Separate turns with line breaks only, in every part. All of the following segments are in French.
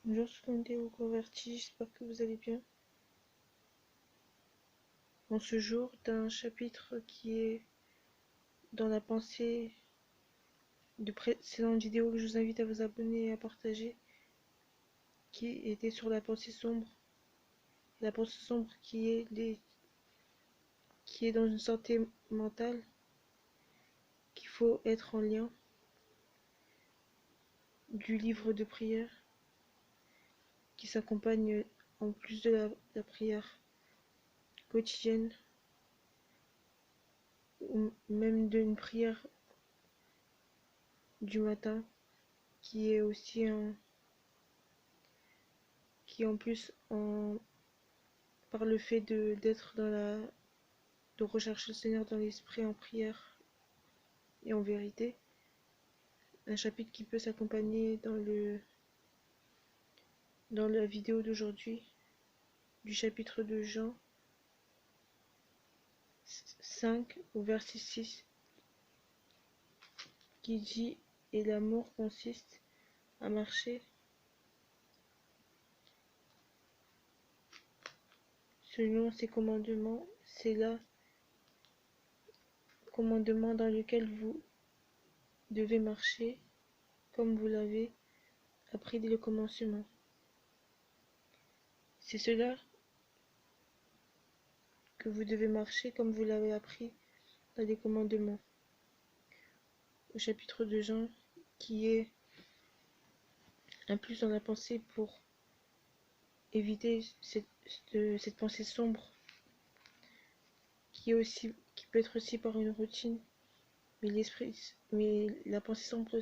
Bonjour tout le monde est au converti, j'espère que vous allez bien. En ce jour d'un chapitre qui est dans la pensée de précédentes vidéos que je vous invite à vous abonner et à partager, qui était sur la pensée sombre. La pensée sombre qui est dans une santé mentale, qu'il faut être en lien, du livre de prière, qui s'accompagne en plus de la prière quotidienne, ou même d'une prière du matin, qui est aussi qui en plus par le fait d'être de rechercher le Seigneur dans l'esprit en prière et en vérité, un chapitre qui peut s'accompagner dans la vidéo d'aujourd'hui du chapitre de Jean 5 au verset 6 qui dit: et l'amour consiste à marcher selon ses commandements. C'est là commandement dans lequel vous devez marcher comme vous l'avez appris dès le commencement. C'est cela que vous devez marcher comme vous l'avez appris dans les commandements. Au chapitre de Jean, qui est un plus dans la pensée pour éviter cette pensée sombre, qui peut être aussi par une routine, mais la pensée sombre,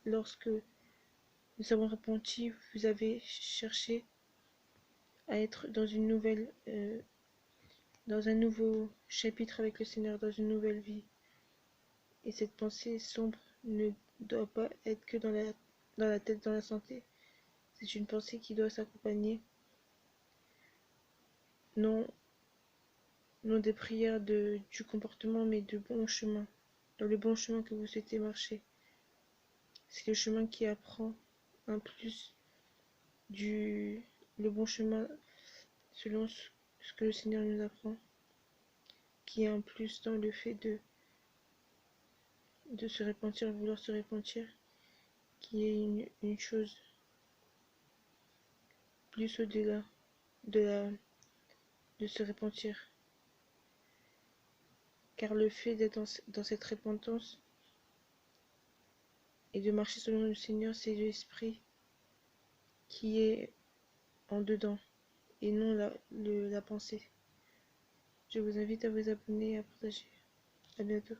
lorsque nous avons repenti, vous avez cherché à être dans un nouveau chapitre avec le Seigneur, dans une nouvelle vie. Et cette pensée sombre ne doit pas être que dans la tête, dans la santé. C'est une pensée qui doit s'accompagner, non, non des prières du comportement, mais de bon chemin, dans le bon chemin que vous souhaitez marcher. C'est le chemin qui apprend un plus le bon chemin selon ce que le Seigneur nous apprend, qui est un plus dans le fait de se repentir, vouloir se repentir, qui est une chose plus au-delà de se repentir. Car le fait d'être dans cette repentance et de marcher selon le Seigneur, c'est l'esprit qui est en dedans et non la pensée. Je vous invite à vous abonner et à partager. À bientôt.